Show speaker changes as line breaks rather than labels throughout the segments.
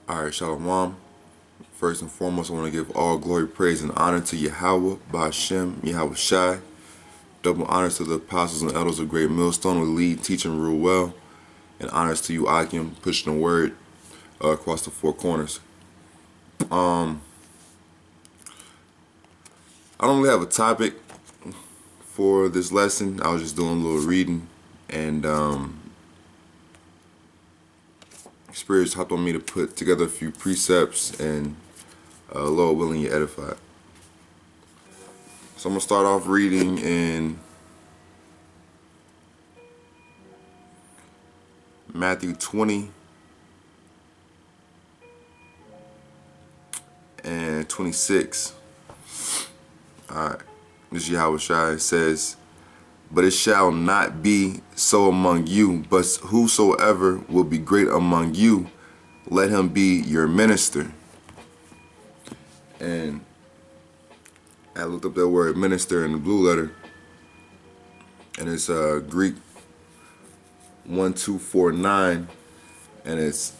Alright, Shalom. First and foremost, I want to give all glory, praise, and honor to Yahweh, Ba'Shem, Yahweh Shai. Double honors to the apostles and elders of Great Millstone who lead, teach, and rule well. And honors to you, Akim, pushing the word across the four corners. I don't really have a topic for this lesson. I was just doing a little reading, and Spirit hopped on me to put together a few precepts, and Lord willing, you're edified. So I'm going to start off reading in Matthew 20 and 26. Alright, this is Yahweh Shai. It says, "But it shall not be so among you, but whosoever will be great among you, let him be your minister." And I looked up that word minister in the blue letter, and it's Greek 1249, and it's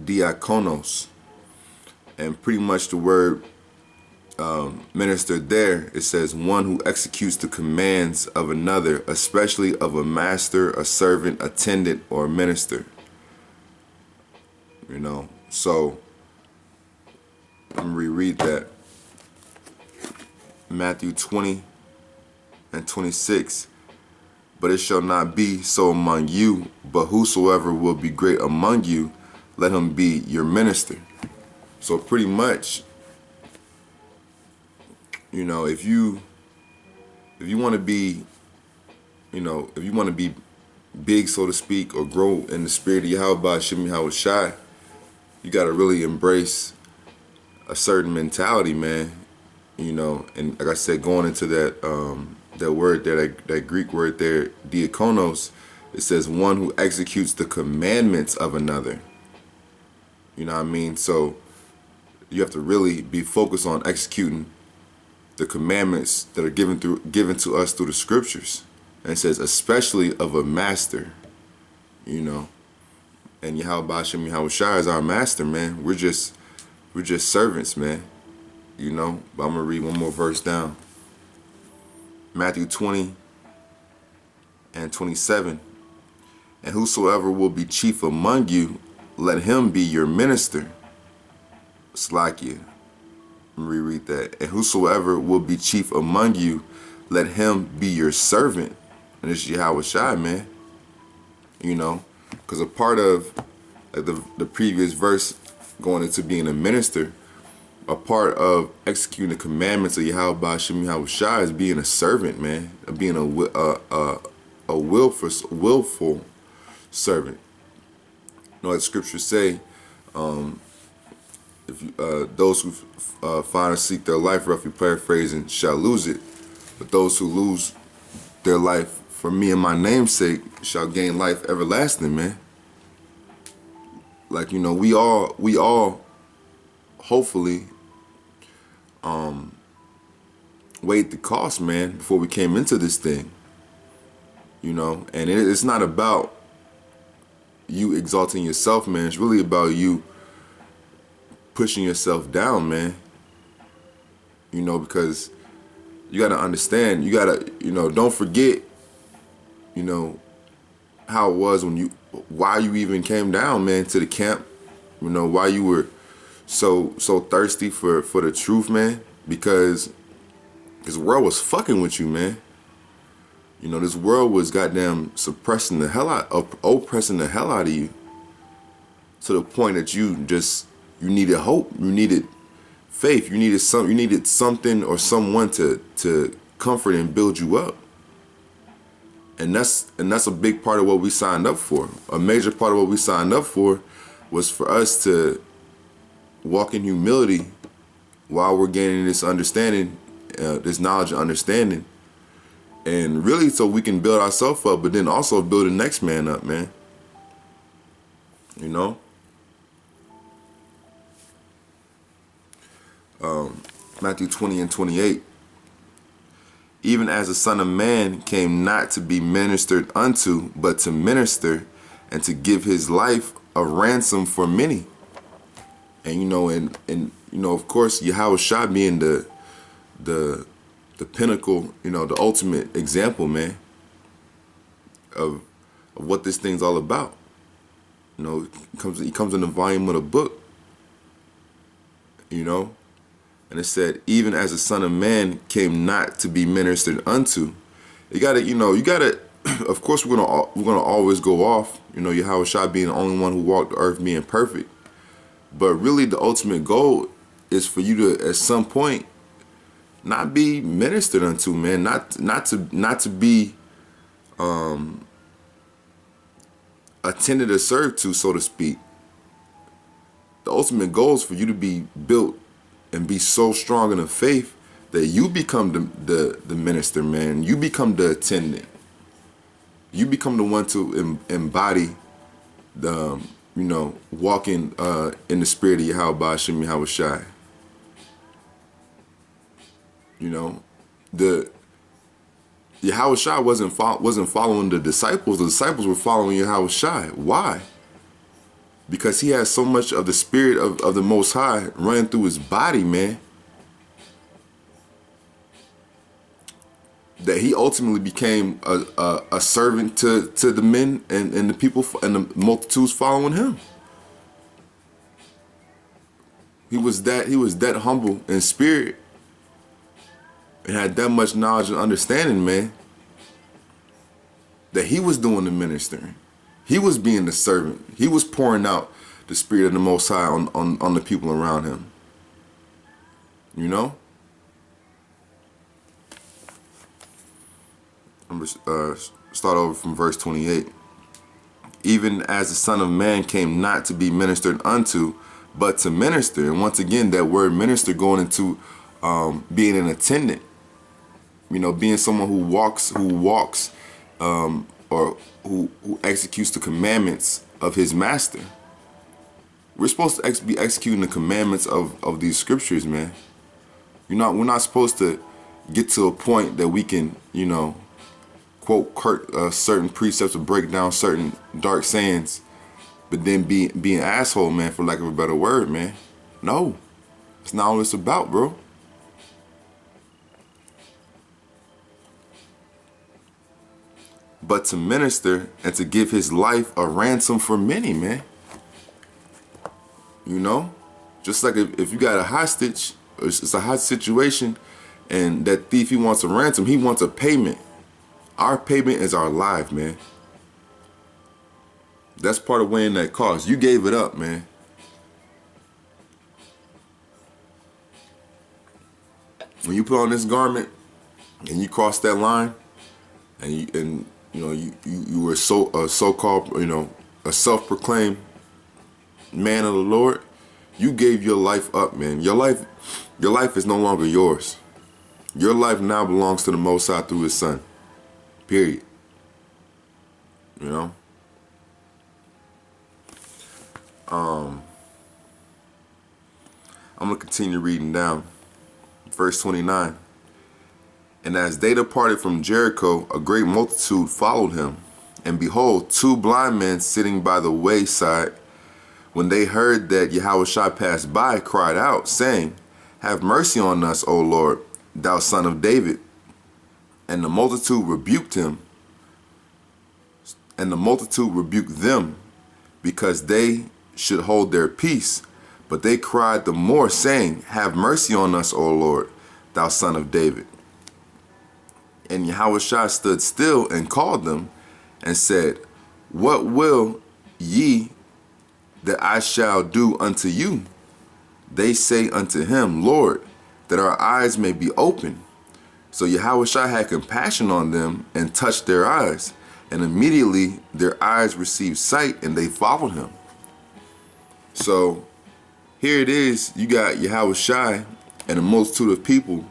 diakonos. And pretty much the word minister there, it says one who executes the commands of another, especially of a master, a servant, attendant, or a minister. You know, so I'm gonna reread that. Matthew 20 and 26. "But it shall not be so among you, but whosoever will be great among you, let him be your minister." So pretty much, you know, if you want to be, if you want to be big, so to speak, or grow in the spirit of Yahweh Ba'Shem Yahweh Shai, you got to really embrace a certain mentality, man. And like I said, going into that that word there, that Greek word there, diakonos, it says one who executes the commandments of another. You know what I mean? So you have to really be focused on executing the commandments that are given to us through the scriptures. And it says especially of a master, and Yahweh Ba'Shem Yahweh Shai is our master, man. We're just servants, man. But I'm gonna read one more verse down. Matthew 20 and 27. "And whosoever will be chief among you, let him be your minister." Slakia. Let me reread that. "And whosoever will be chief among you, let him be your servant." And it's Yahweh Shai, man. Because a part of like the previous verse going into being a minister, a part of executing the commandments of Yahweh Ba'Shem Yahweh Shai is being a servant, man. Being a willful servant. What scriptures say, if those who find or seek their life, roughly paraphrasing, shall lose it, but those who lose their life for me and my name's sake shall gain life everlasting, man. Like, we all hopefully weighed the cost, man, before we came into this thing. And it's not about you exalting yourself, man. It's really about you pushing yourself down, man. Because you gotta understand, don't forget, how it was why you even came down, man, to the camp. Why you were so thirsty for the truth, man. Because the world was fucking with you, man. This world was goddamn oppressing the hell out of you, to the point that you needed hope, you needed faith, you needed something or someone to comfort and build you up. And that's a big part of what we signed up for. A major part of what we signed up for was for us to walk in humility while we're gaining this understanding, this knowledge and understanding. And really so we can build ourselves up, but then also build the next man up, man. Matthew 20 and 28. "Even as the Son of Man came not to be ministered unto, but to minister, and to give his life a ransom for many." And of course, Yahweh Shai being the pinnacle, the ultimate example, man, of what this thing's all about. He comes in the volume of the book, and it said, even as the Son of Man came not to be ministered unto. You gotta, of course, we're gonna always go off, Yahweh Shai being the only one who walked the earth being perfect. But really, the ultimate goal is for you to, at some point, not be ministered unto, man. Not to be attended or served to, so to speak. The ultimate goal is for you to be built and be so strong in the faith that you become the minister, man. You become the attendant. You become the one to embody the, walking in the spirit of Yahweh Hashem Yahweh Shai. The Yahweh Shai wasn't following the disciples. The disciples were following Yahweh Shai. Why? Because he has so much of the spirit of the Most High running through his body, man, that he ultimately became a servant to the men and the people and the multitudes following him. He was that humble in spirit and had that much knowledge and understanding, man, that he was doing the ministering. He was being the servant. He was pouring out the spirit of the Most High on the people around him. I'm going to start over from verse 28. Even as the Son of Man came not to be ministered unto, but to minister. And once again, that word minister going into being an attendant. Being someone who walks, or who executes the commandments of his master. We're supposed to be executing the commandments of these scriptures, man. We're not supposed to get to a point that we can, quote certain precepts or break down certain dark sayings, but then be an asshole, man, for lack of a better word, man. No, it's not all it's about, bro. But to minister and to give his life a ransom for many, man. Just like if you got a hostage, it's a hot situation, and that thief, he wants a ransom, he wants a payment. Our payment is our life, man. That's part of weighing that cost. You gave it up, man. When you put on this garment and you cross that line, and you were so-called, a self-proclaimed man of the Lord, you gave your life up, man. Your life is no longer yours. Your life now belongs to the Most High through his Son. Period. I'm going to continue reading down. Verse 29. And as they departed from Jericho, a great multitude followed him. And behold, two blind men sitting by the wayside, when they heard that Yahweh Shai passed by, cried out, saying, Have mercy on us, O Lord, thou Son of David. And the multitude rebuked him. And the multitude rebuked them, because they should hold their peace. But they cried the more, saying, Have mercy on us, O Lord, thou Son of David. And Yahweh Shai stood still and called them, and said, What will ye that I shall do unto you? They say unto him, Lord, that our eyes may be open. So Yahweh Shai had compassion on them and touched their eyes. And immediately their eyes received sight, and they followed him. So here it is. You got Yahweh Shai and a multitude of people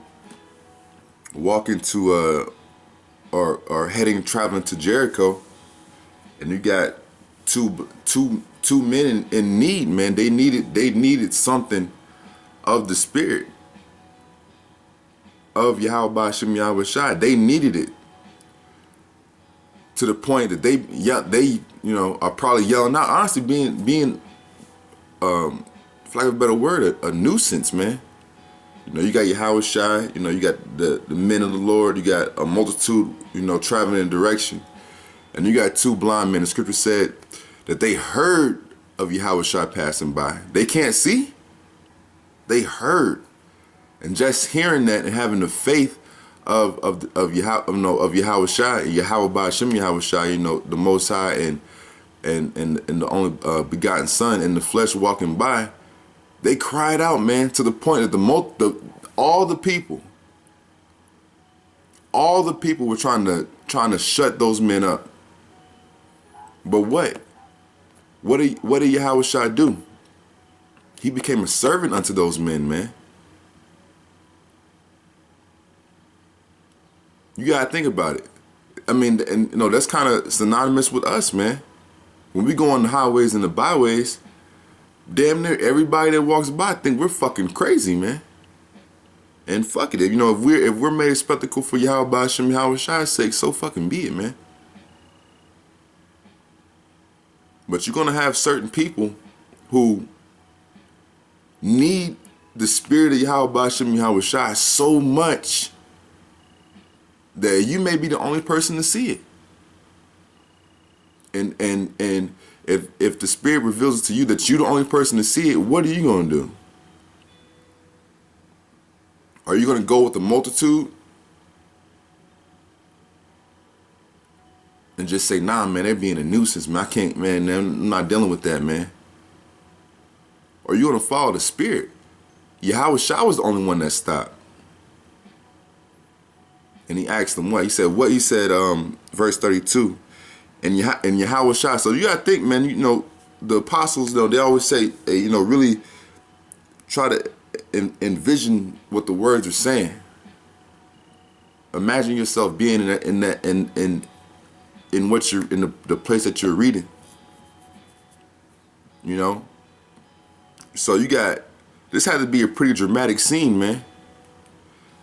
walking to or traveling to Jericho, and you got two men in need, man. They needed something of the spirit of Yahweh Hashem Yahweh Shai. They needed it to the point that they are probably yelling out, honestly, being for lack of a better word, a nuisance, man. You know, you got your Howard Shy, you know, you got the men of the Lord, you got a multitude, you know, traveling in direction. And you got two blind men. The scripture said that they heard of Yahweh Shai passing by. They can't see. They heard. And just hearing that and having the faith of Yahweh Shai, Yahweh Ba'Shem Yahweh Shai, you know, the Most High and the only begotten Son in the flesh walking by, they cried out, man, to the point that all the people were trying to shut those men up. But what did Yahweh Shai do? He became a servant unto those men, man. You gotta think about it. I mean, and you know, that's kind of synonymous with us, man. When we go on the highways and the byways, damn near everybody that walks by think we're fucking crazy, man. And fuck it, you know, if we're made a spectacle for Yahweh Ba'Shem Yahweh Shai's sake, so fucking be it, man. But you're gonna have certain people who need the spirit of Yahweh Ba'Shem Yahweh Shai so much that you may be the only person to see it. And if the spirit reveals it to you that you're the only person to see it, what are you gonna do? Are you gonna go with the multitude and just say, nah, man, they're being a nuisance, man, I can't, man, I'm not dealing with that, man? Or are you gonna follow the spirit? Yahweh Shai was the only one that stopped. And he asked them what? He said, what? He said, verse 32, and Yahweh Shai. So you gotta think, man, you know, the apostles, you know, they always say, you know, really try to envision what the words are saying. Imagine yourself being in what you're in the place that you're reading. You know? So you got, this had to be a pretty dramatic scene, man.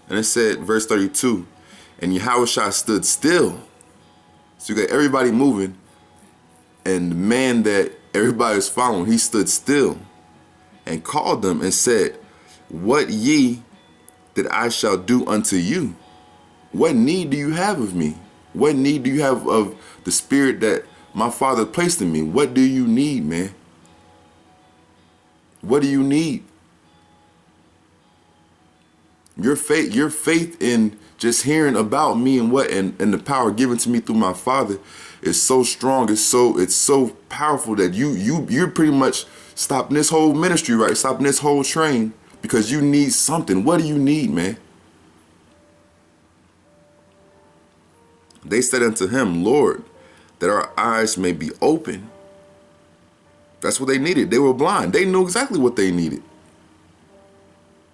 And it said, verse 32, and Yahweh Shai stood still. So you got everybody moving, and the man that everybody was following, he stood still and called them and said, what ye that I shall do unto you? What need do you have of me? What need do you have of the spirit that my Father placed in me? What do you need, man? What do you need? Your faith in just hearing about me and the power given to me through my Father is so strong. It's so powerful that you're pretty much stopping this whole ministry, right? Stopping this whole train because you need something. What do you need, man? They said unto him, Lord, that our eyes may be open. That's what they needed. They were blind. They knew exactly what they needed.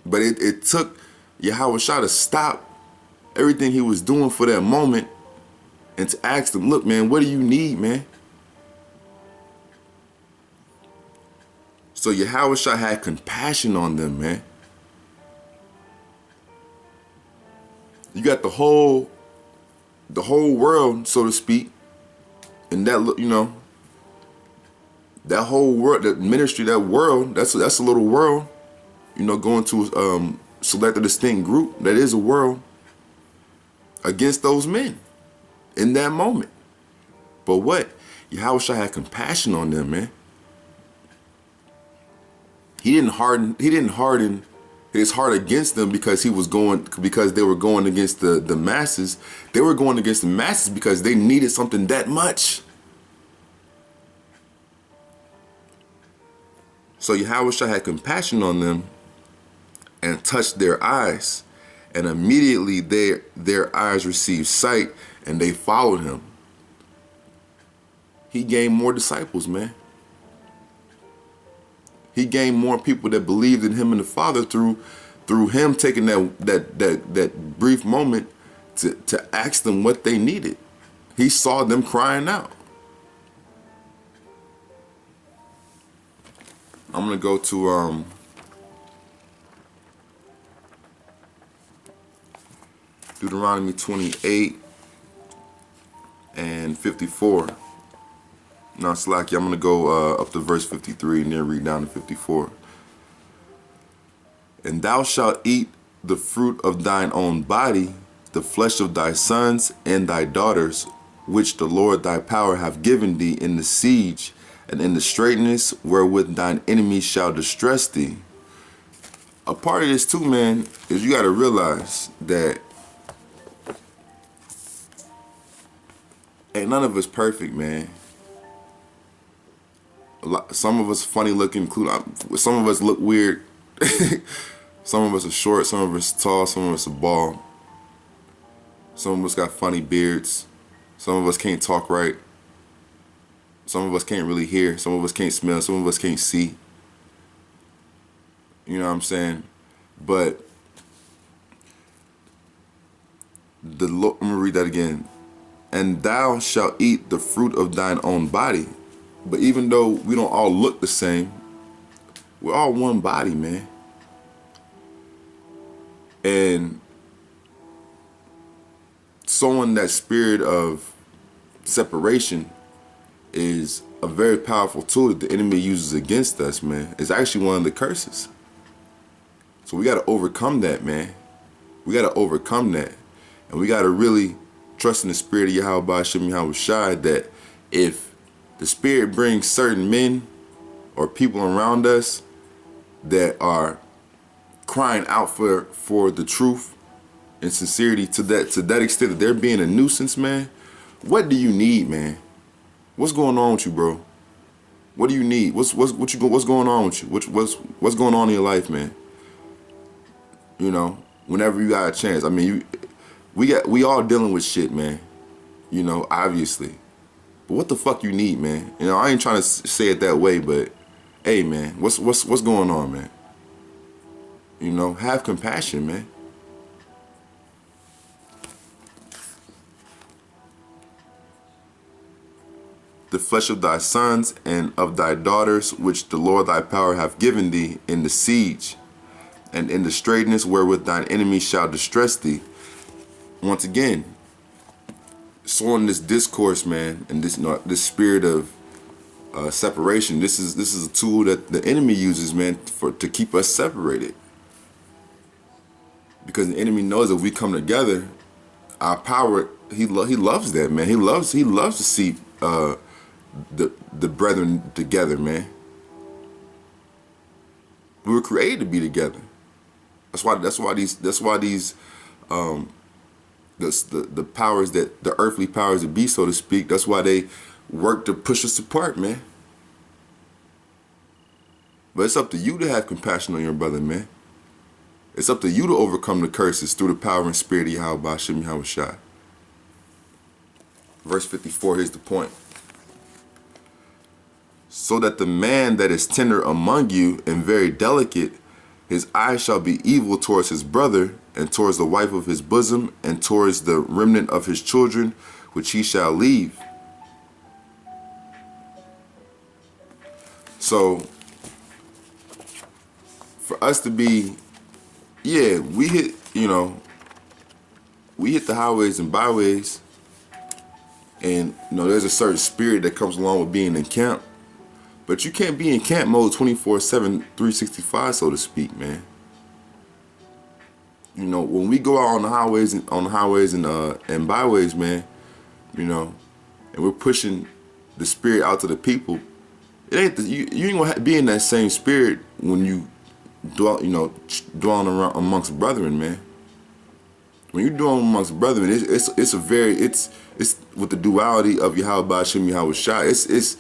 But it took Yahweh Shai to stop everything he was doing for that moment and to ask them, look, man, what do you need, man? So Yahweh Shai had compassion on them, man. You got the whole world, so to speak, and that, you know, that whole world, that ministry, that world, that's a little world, you know, going to select a distinct group, that is a world, against those men in that moment. But what? Yahweh Shai had compassion on them, man. He didn't harden his heart against them because they were going against the masses. They were going against the masses because they needed something that much. So Yahweh Shai had compassion on them and touched their eyes, and immediately their eyes received sight and they followed him. He gained more disciples, man. He gained more people that believed in him and the Father through him taking that brief moment to ask them what they needed. He saw them crying out. I'm gonna go to Deuteronomy 28 and 54. Now, Slacky, I'm going to go up to verse 53 and then read down to 54. And thou shalt eat the fruit of thine own body, the flesh of thy sons and thy daughters, which the Lord thy power hath given thee in the siege, and in the straitness wherewith thine enemies shall distress thee. A part of this too, man, is you gotta realize that ain't none of us perfect, man. Some of us funny looking, some of us look weird. Some of us are short, some of us tall, some of us are bald. Some of us got funny beards. Some of us can't talk right. Some of us can't really hear. Some of us can't smell. Some of us can't see. You know what I'm saying? But the Lord, I'm gonna read that again. And thou shalt eat the fruit of thine own body. But even though we don't all look the same, we're all one body, man. And sowing that spirit of separation is a very powerful tool that the enemy uses against us, man. It's actually one of the curses. So we got to overcome that, man. We got to overcome that. And we got to really trust in the spirit of Yahweh Shem Yahushai that if the spirit brings certain men or people around us that are crying out for the truth and sincerity to that extent that they're being a nuisance, man, what do you need, man? What's going on with you, bro? What do you need? What's going on with you? What's going on in your life, man? You know, whenever you got a chance. I mean, we all dealing with shit, man. You know, obviously. But what the fuck you need, man? You know, I ain't trying to say it that way, but hey, man, what's going on, man? You know, have compassion, man. The flesh of thy sons and of thy daughters, which the Lord thy power hath given thee in the siege, and in the straitness wherewith thine enemies shall distress thee. Once again, sowing this discourse, man, and this spirit of separation. This is a tool that the enemy uses, man, to keep us separated. Because the enemy knows if we come together, our power. He loves that, man. He loves to see the brethren together, man. We were created to be together. That's why these the powers, that the earthly powers that be, so to speak, that's why they work to push us apart, man. But it's up to you to have compassion on your brother, man. It's up to you to overcome the curses through the power and spirit of Yahweh Shem Yahushai. Verse 54, here's the point. So that the man that is tender among you and very delicate, his eye shall be evil towards his brother, and towards the wife of his bosom, and towards the remnant of his children, which he shall leave. So, for us to be, yeah, we hit the highways and byways, and there's a certain spirit that comes along with being in camp. But you can't be in camp mode 24/7, 365, so to speak, man. When we go out on the highways and byways, man, and we're pushing the spirit out to the people, it ain't you ain't gonna be in that same spirit when you dwelling around amongst brethren, man. When you're dwelling amongst brethren, it's with the duality of Yahweh Shem Yahushai.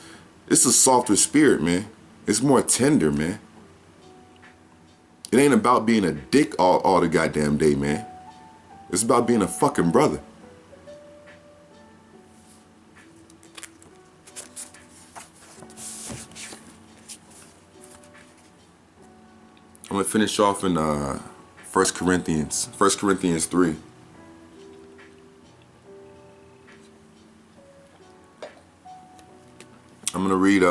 It's a softer spirit, man. It's more tender, man. It ain't about being a dick all the goddamn day, man. It's about being a fucking brother. I'm gonna finish off in 1 Corinthians 3. I'm gonna read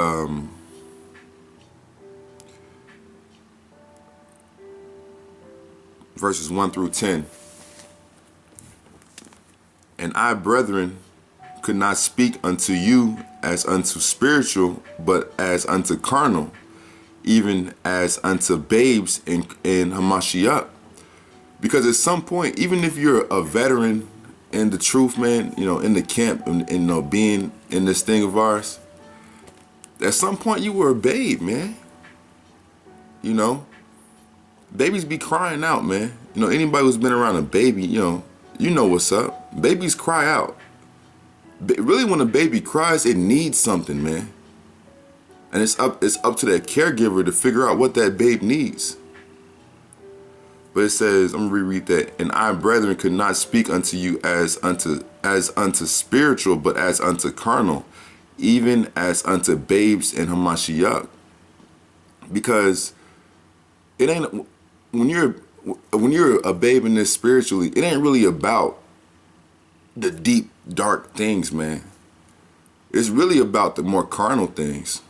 verses 1 through 10. And I, brethren, could not speak unto you as unto spiritual, but as unto carnal, even as unto babes in Hamashiach. Because at some point, even if you're a veteran in the truth, man, in the camp and being in this thing of ours, at some point you were a babe, man. Babies be crying out, man. Anybody who's been around a baby, you know what's up. Babies cry out. Really, when a baby cries, it needs something, man. And it's up to that caregiver to figure out what that babe needs. But it says, I'm gonna reread that. And I, brethren, could not speak unto you as unto spiritual, but as unto carnal, even as unto babes in Hamashiach. Because it ain't, when you're a babe in this spiritually, it ain't really about the deep, dark things, man. It's really about the more carnal things.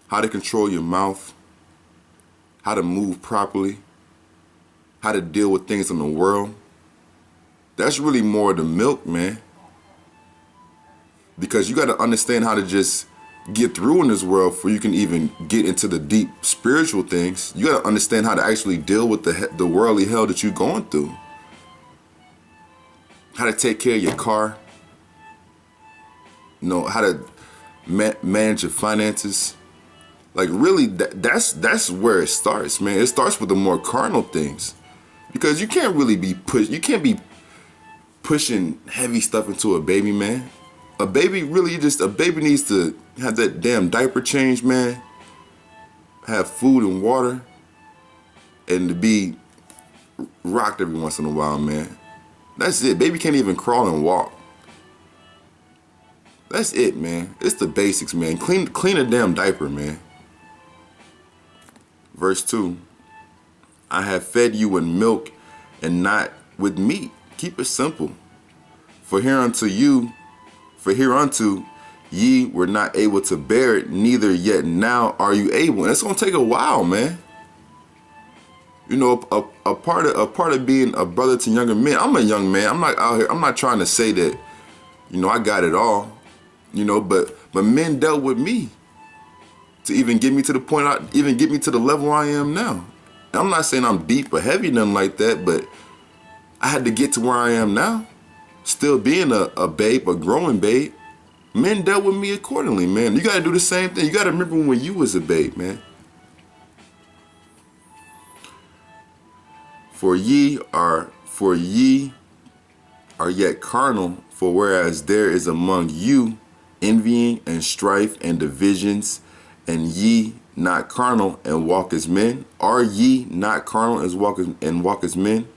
How to control your mouth, how to move properly, how to deal with things in the world. That's really more the milk, man. Because you got to understand how to just get through in this world before you can even get into the deep spiritual things. You got to understand how to actually deal with the worldly hell that you're going through. How to take care of your car. How to manage your finances. Like, really, that's where it starts, man. It starts with the more carnal things. Because you can't really be be pushing heavy stuff into a baby, man. A baby needs to have that damn diaper change, man. Have food and water. And to be rocked every once in a while, man. That's it. Baby can't even crawl and walk. That's it, man. It's the basics, man. Clean a damn diaper, man. Verse 2. I have fed you with milk and not with meat. Keep it simple. For hereunto ye were not able to bear it, neither yet now are you able. And it's gonna take a while, man. A part of being a brother to younger men. I'm a young man. I'm not out here. I'm not trying to say that, I got it all. But men dealt with me to even get me to the point, even get me to the level I am now. And I'm not saying I'm deep or heavy, nothing like that, but I had to get to where I am now. Still being a babe, a growing babe. Men dealt with me accordingly, man. You got to do the same thing. You got to remember when you was a babe, man. For ye are yet carnal, for whereas there is among you envying and strife and divisions, and ye not carnal and walk as men. Are ye not carnal and walk as men?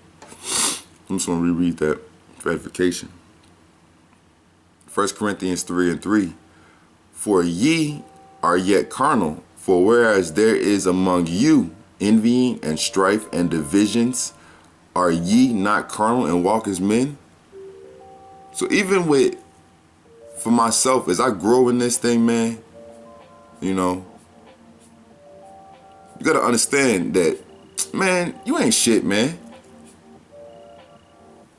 I'm just going to reread that for edification. 1 Corinthians 3:3. For ye are yet carnal, for whereas there is among you envying and strife and divisions, are ye not carnal and walk as men? So even for myself, as I grow in this thing, man, you got to understand that, man, you ain't shit, man.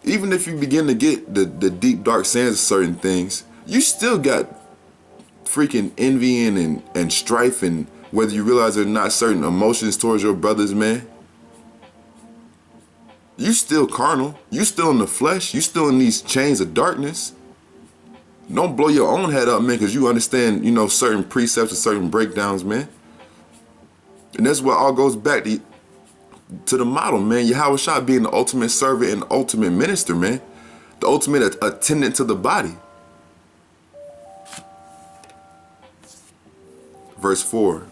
Even if you begin to get the deep, dark sands of certain things, you still got freaking envying and strife, and whether you realize it or not, certain emotions towards your brothers, man. You still carnal. You still in the flesh. You still in these chains of darkness. Don't blow your own head up, man, because you understand, certain precepts and certain breakdowns, man. And that's what all goes back to the model, man. Yahweh Shah being the ultimate servant and the ultimate minister, man. The ultimate attendant to the body. Verse 4.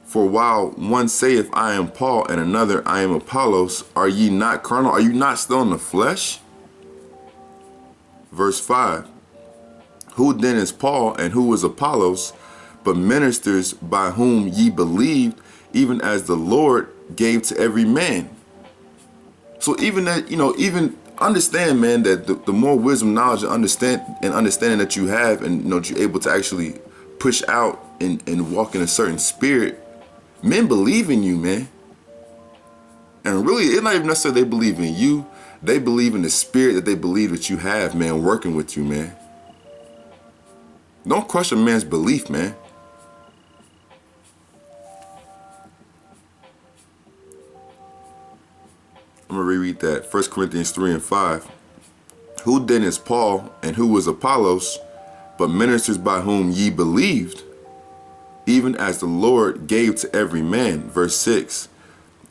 For while one saith, I am Paul, and another, I am Apollos, are ye not carnal? Are you not still in the flesh? Verse 5. Who then is Paul, and who is Apollos, but ministers by whom ye believed, even as the Lord gave to every man? So even that, even understand, man, that the more wisdom, knowledge, and understanding that you have, and that you're able to actually push out and walk in a certain spirit, men believe in you, man. And really, it's not even necessarily they believe in you. They believe in the spirit that they believe that you have, man, working with you, man. Don't crush a man's belief, man. gonna reread that. 1 Corinthians 3 and 5. Who then is Paul and who was Apollos, but ministers by whom ye believed, even as the Lord gave to every man. Verse 6.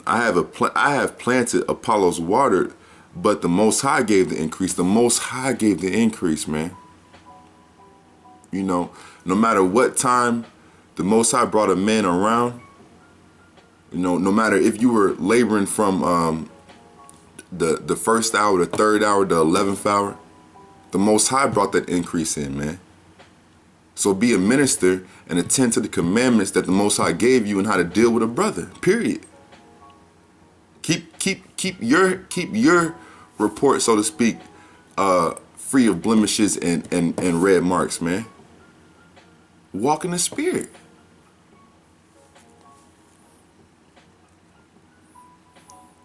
I have planted, Apollos watered, but the Most High gave the increase. The Most High gave the increase, man. You know, no matter what time the Most High brought a man around, you know, no matter if you were laboring from the first hour, the third hour, the 11th hour, the Most High brought that increase in, man. So be a minister and attend to the commandments that the Most High gave you and how to deal with a brother, period. Keep your report, so to speak, free of blemishes and red marks, man. Walk in the Spirit.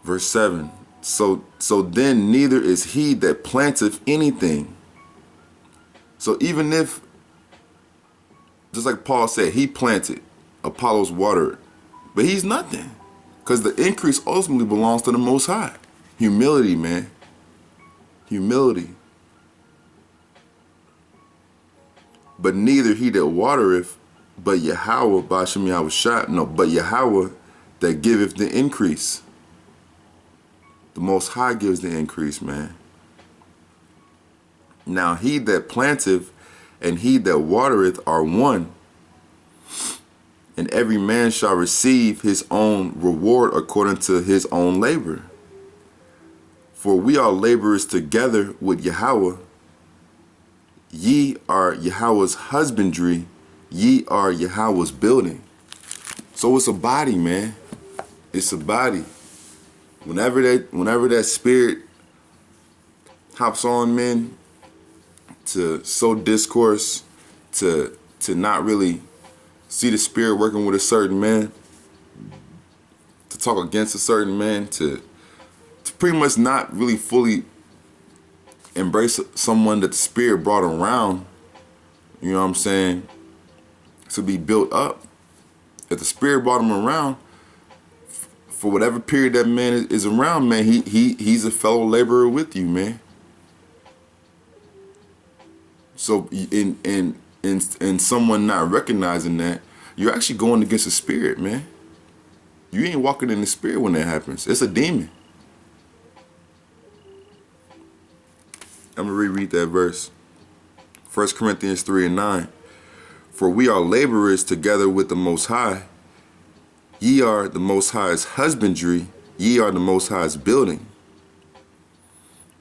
Verse 7. So then neither is he that planteth anything. So even if, just like Paul said, he planted, Apollos watered, but he's nothing. Because the increase ultimately belongs to the Most High. Humility, man. Humility. But neither he that watereth, but Yahweh, Ba'ashem Yahweh Shai, no, but Yahweh that giveth the increase. The Most High gives the increase, man. Now he that planteth and he that watereth are one, and every man shall receive his own reward according to his own labor. For we are laborers together with Yahweh. Ye are Yahweh's husbandry, ye are Yahweh's building. So it's a body, man. It's a body. Whenever that spirit hops on men to sow discourse, to not really see the spirit working with a certain man, to talk against a certain man, to pretty much not really fully embrace someone that the spirit brought around, you know what I'm saying, to be built up. If the spirit brought him around, for whatever period that man is around, man, he's a fellow laborer with you, man. So in someone not recognizing that, you're actually going against the spirit, man. You ain't walking in the spirit when that happens. It's a demon. I'm going to reread that verse. 1 Corinthians 3 and 9. For we are laborers together with the Most High. Ye are the Most High's husbandry. Ye are the Most High's building.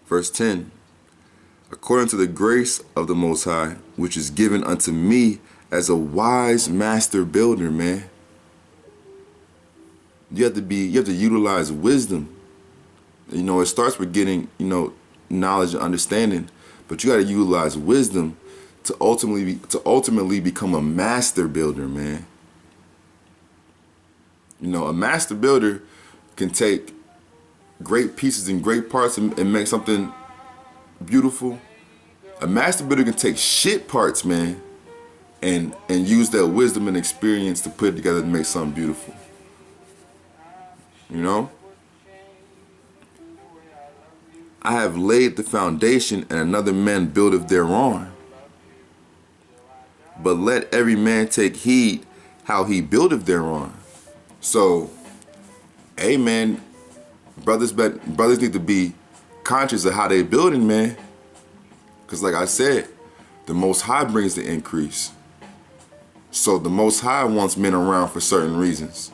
Verse 10. According to the grace of the Most High, which is given unto me as a wise master builder, man. You have to utilize wisdom. You know, it starts with getting, knowledge and understanding, but you got to utilize wisdom to ultimately become a master builder, man. You know, a master builder can take great pieces and great parts and make something beautiful. A master builder can take shit parts, man, and use that wisdom and experience to put it together to make something beautiful. You know? I have laid the foundation, and another man buildeth thereon. But let every man take heed how he buildeth thereon. So, hey, man, brothers need to be conscious of how they building, man. Because like I said, the Most High brings the increase. So the Most High wants men around for certain reasons.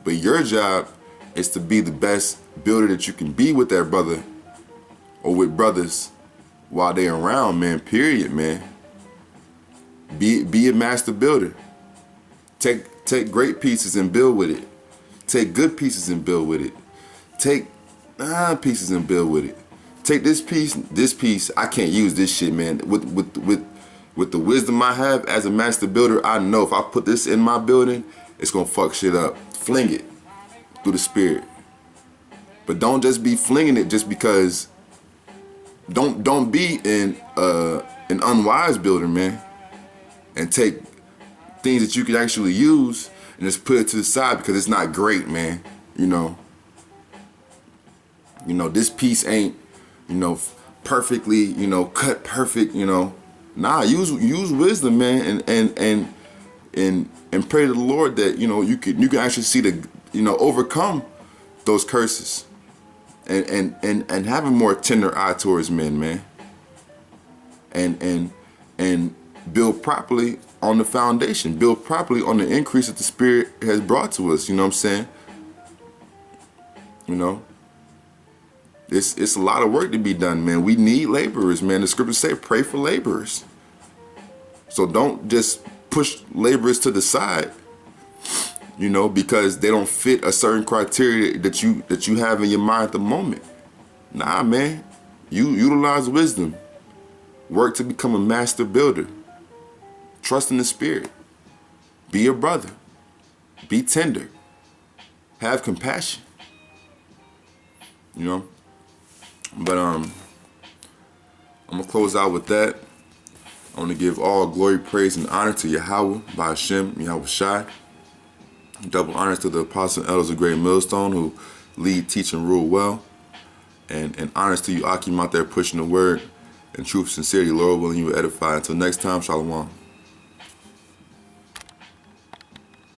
But your job is to be the best builder that you can be with that brother or with brothers while they're around, man, period, man. Be a master builder. Take great pieces and build with it. Take good pieces and build with it. Take pieces and build with it. Take this piece, I can't use this shit, man. With the wisdom I have as a master builder, I know if I put this in my building, it's gonna fuck shit up. Fling it through the spirit. But don't just be flinging it just because. Don't be an unwise builder, man. And take things that you can actually use and just put it to the side because it's not great, man. You know. This piece ain't, perfectly, cut perfect, Nah, use wisdom, man, and pray to the Lord that, you can actually see overcome those curses and have a more tender eye towards men, man. And build properly on the foundation, build properly on the increase that the Spirit has brought to us, you know what I'm saying? It's a lot of work to be done, man. We need laborers, man. The scriptures say pray for laborers. So don't just push laborers to the side, because they don't fit a certain criteria that you have in your mind at the moment. Nah, man. You utilize wisdom. Work to become a master builder. Trust in the Spirit. Be a brother. Be tender. Have compassion. But I'm gonna close out with that. I want to give all glory, praise, and honor to Yahweh, by Hashem, Yahweh Shai. Double honors to the apostle and elders of Great Millstone who lead, teach, and rule well. And honors to you, Akim, out there pushing the word in truth, sincerity, Lord willing, you will edify. Until next time, Shalom.